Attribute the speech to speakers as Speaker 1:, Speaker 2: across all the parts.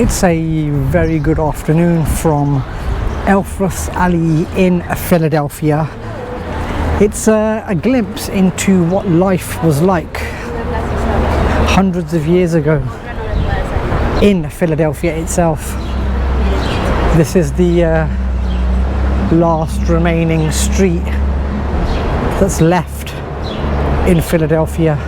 Speaker 1: It's a very good afternoon from Elfreth'S alley in Philadelphia. It's a glimpse into what life was like hundreds of years ago in Philadelphia itself. This is the last remaining street that's left in Philadelphia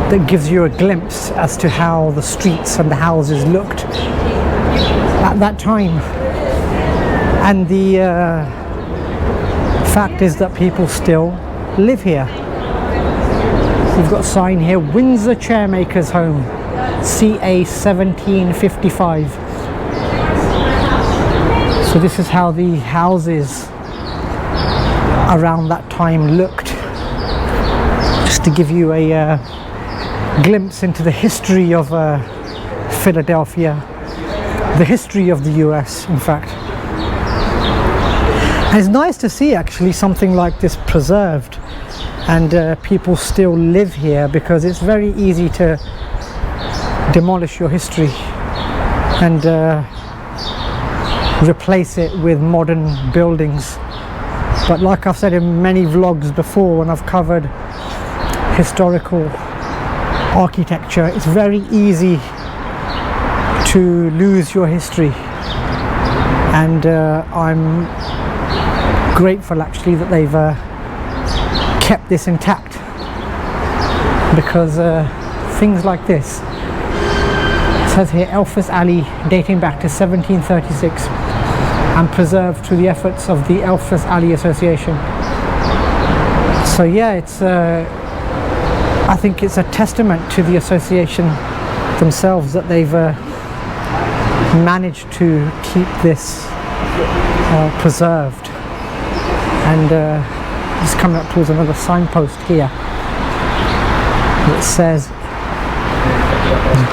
Speaker 1: that gives you a glimpse as to how the streets and the houses looked at that time. And the fact is that people still live here. You've got a sign here, Windsor Chairmakers Home, CA 1755. So this is how the houses around that time looked, just to give you a glimpse into the history of Philadelphia, the history of the US, in fact. And it's nice to see actually something like this preserved and people still live here, because it's very easy to demolish your history and replace it with modern buildings. But like I've said in many vlogs before, when I've covered historical architecture, it's very easy to lose your history, and I'm grateful actually that they've kept this intact, because things like this, it says here Elfreth'S alley dating back to 1736 and preserved through the efforts of the Elfreth'S Alley Association. So yeah, it's I think it's a testament to the association themselves that they've managed to keep this preserved. And just coming up towards another signpost here. It says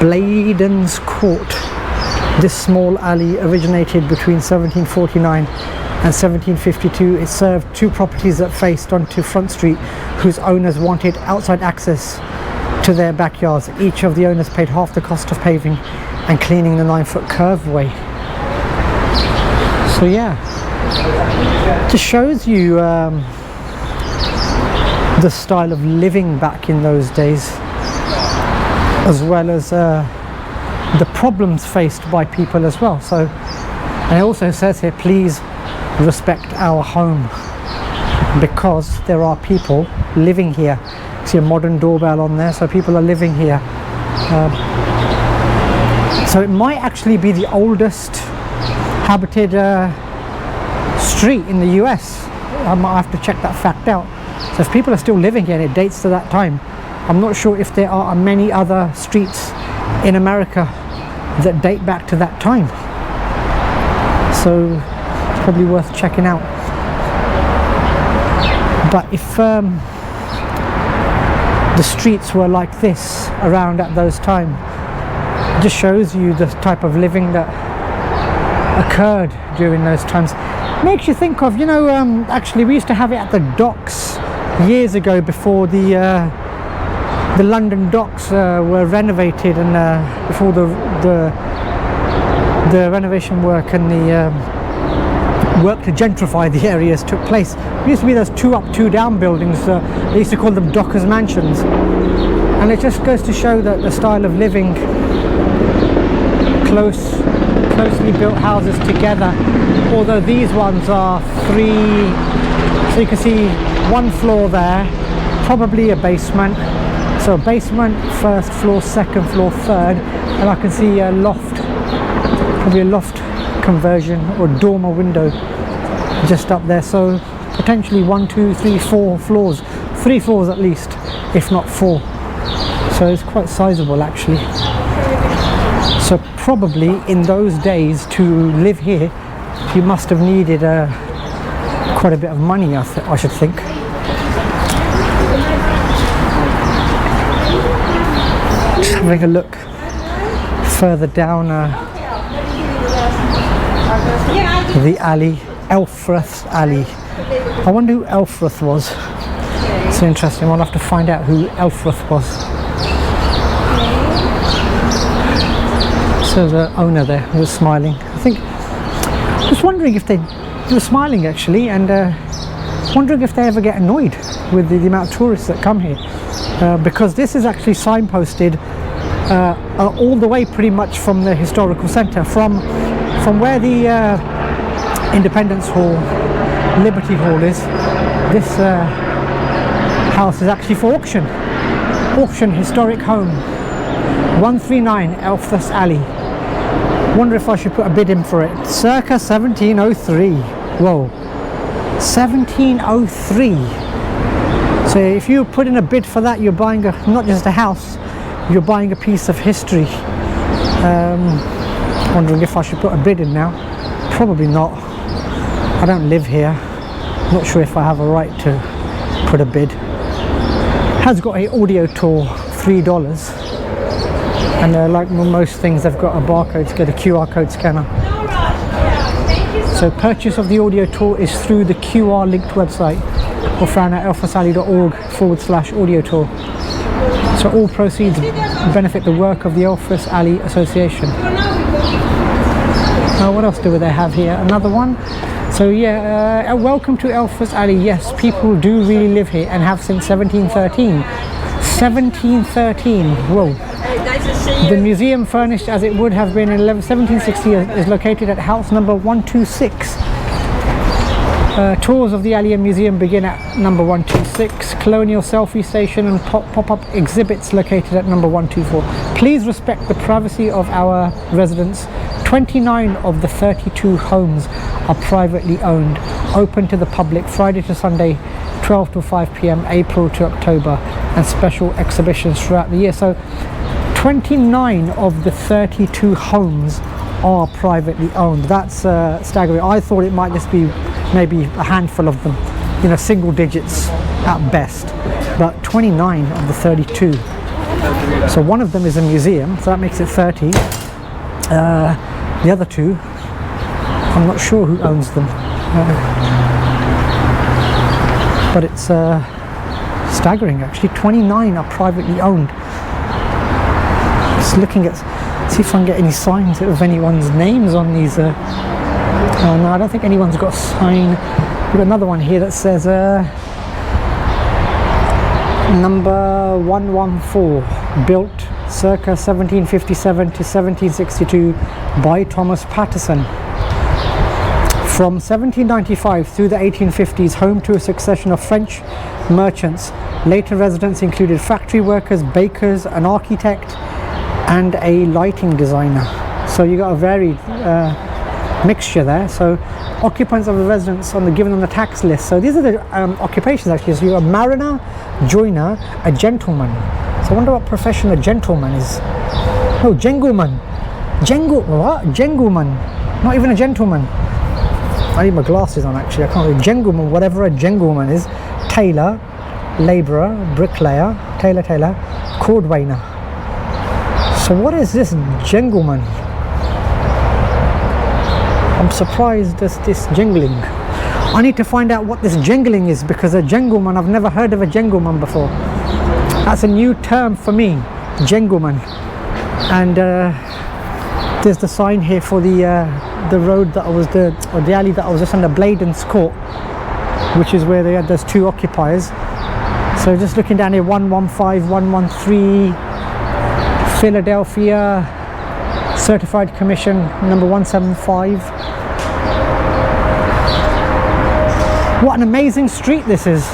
Speaker 1: Bladen's Court. This small alley originated between 1749 and 1752. It served two properties that faced onto Front Street, whose owners wanted outside access to their backyards. Each of the owners paid half the cost of paving and cleaning the 9-foot curveway. So yeah, it just shows you the style of living back in those days, as well as the problems faced by people as well. So, and it also says here, please respect our home, because there are people living here. See a modern doorbell on there, so people are living here. So it might actually be the oldest habited street in the US. I might have to check that fact out. So if people are still living here and it dates to that time, I'm not sure if there are many other streets in America that date back to that time. So it's probably worth checking out. But if the streets were like this around at those times, it just shows you the type of living that occurred during those times. Makes you think of, you know, actually we used to have it at the docks years ago, before the London docks were renovated, and before the renovation work and the work to gentrify the areas took place. There used to be those 2 up, 2 down buildings. They used to call them dockers' mansions, and it just goes to show that the style of living, closely built houses together. Although these ones are 3, so you can see 1 floor there, probably a basement. So basement, 1st floor, 2nd floor, 3rd, and I can see a loft, probably a loft conversion or dormer window just up there. So potentially 1, 2, 3, 4 floors, 3 floors at least, if not 4. So it's quite sizable actually. So probably in those days to live here, you must have needed quite a bit of money, I should think. Just having a look further down the alley, Elfreth'S alley. I wonder who Elfreth was. It's interesting. I'll have to find out who Elfreth was. So the owner there was smiling. I think, just wondering if they were smiling actually, and wondering if they ever get annoyed with the amount of tourists that come here, because this is actually signposted all the way pretty much from the historical centre, from where the Independence Hall, Liberty Hall is. This house is actually for auction. Auction historic home, 139 Elfreth's Alley. Wonder if I should put a bid in for it. Circa 1703. Whoa, 1703. So if you put in a bid for that, you're buying not just a house, you're buying a piece of history. Wondering if I should put a bid in now. Probably not. I don't live here. Not sure if I have a right to put a bid. Has got a audio tour, $3, and like most things, they've got a barcode to get a QR code scanner. So purchase of the audio tour is through the QR linked website, or found at elfrethsalley.org/audio tour. So all proceeds benefit the work of the Elfreth's Alley Association. What else do they have here? Another one. So yeah, welcome to Elfreth's Alley. Yes, people do really live here and have since 1713. 1713, whoa. The museum, furnished as it would have been in 1760, is located at house number 126. Tours of the Alley Museum begin at number 126. Colonial selfie station and pop-up exhibits located at number 124. Please respect the privacy of our residents. 29 of the 32 homes are privately owned, open to the public Friday to Sunday, 12 to 5 p.m, April to October, and special exhibitions throughout the year. So 29 of the 32 homes are privately owned. That's staggering. I thought it might just be maybe a handful of them, you know, single digits at best, but 29 of the 32. So one of them is a museum, so that makes it 30. The other two, I'm not sure who owns them, but it's staggering actually. 29 are privately owned. Just looking at, see if I can get any signs of anyone's names on these. No, I don't think anyone's got a sign. We've got another one here that says number 114, built circa 1757 to 1762 by Thomas Patterson. From 1795 through the 1850s, home to a succession of French merchants. Later residents included factory workers, bakers, an architect, and a lighting designer. So you got a varied mixture there. So occupants of the residence given on the tax list. So these are the occupations actually. So you're a mariner, joiner, a gentleman. So I wonder what profession a gentleman is. Oh, jengleman. What? Jengleman. Not even a gentleman. I need my glasses on actually. I can't read. Jengleman, whatever a jengleman is. Tailor, labourer, bricklayer, tailor, cordwainer. So what is this jengleman? I'm surprised there's this jingling. I need to find out what this jingling is, because a jengleman, I've never heard of a jengleman before. That's a new term for me, jengleman. And there's the sign here for the road that I was the alley that I was just under, Bladen's Court, which is where they had those two occupiers. So just looking down here, 115, 113, Philadelphia, Certified Commission number 175. What an amazing street this is.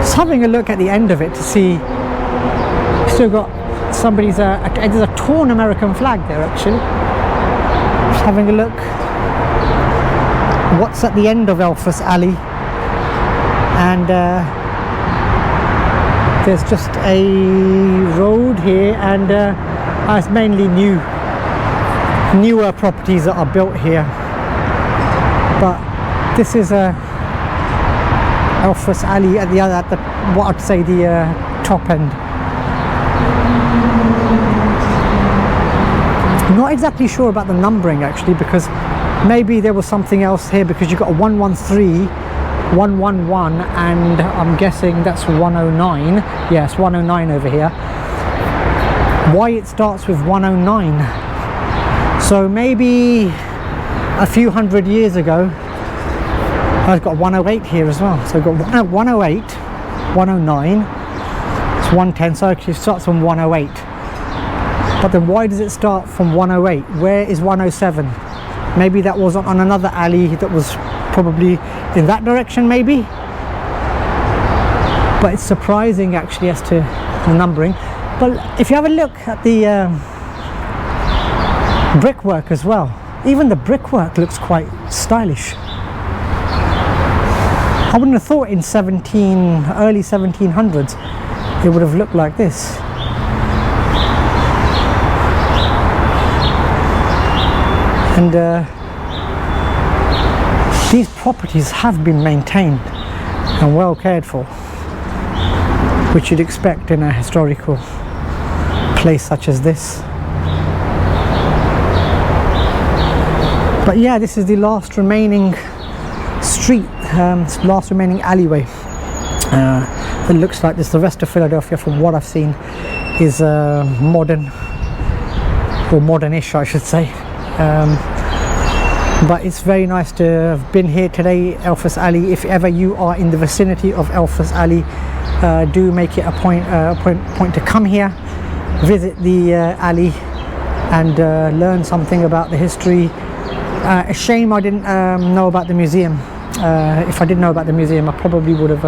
Speaker 1: Just having a look at the end of it to see, still got somebody's, there's a torn American flag there actually. Just having a look what's at the end of Elfreth's Alley, and there's just a road here, and it's mainly newer properties that are built here, but this is Elfreth's Alley at the what I'd say the top end. I'm not exactly sure about the numbering actually, because maybe there was something else here, because you've got a 113, 111, and I'm guessing that's 109. Yes, 109 over here. why it starts with 109. So maybe a few hundred years ago, I've got 108 here as well. So I've got 108, 109, it's 110, so actually it starts from 108. But then why does it start from 108? Where is 107? Maybe that was on another alley that was probably in that direction maybe. But it's surprising actually as to the numbering. But if you have a look at the brickwork as well, even the brickwork looks quite stylish. I wouldn't have thought in early 1700s it would have looked like this. And these properties have been maintained and well cared for, which you'd expect in a historical place such as this. But yeah, this is the last remaining street, last remaining alleyway. It looks like this. The rest of Philadelphia, from what I've seen, is modern, or modern-ish I should say. But it's very nice to have been here today, Elfreth's Alley. If ever you are in the vicinity of Elfreth's Alley, do make it a point to come here, visit the alley, and learn something about the history. A shame I didn't know about the museum. If I did know about the museum, I probably would have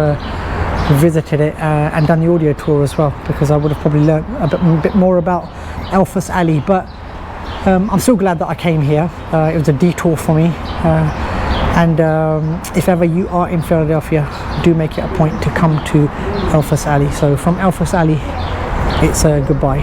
Speaker 1: visited it and done the audio tour as well, because I would have probably learned a bit more about Elfreth's Alley. But I'm so glad that I came here. It was a detour for me. And if ever you are in Philadelphia, do make it a point to come to Elfreth's Alley. So from Elfreth's Alley, it's goodbye.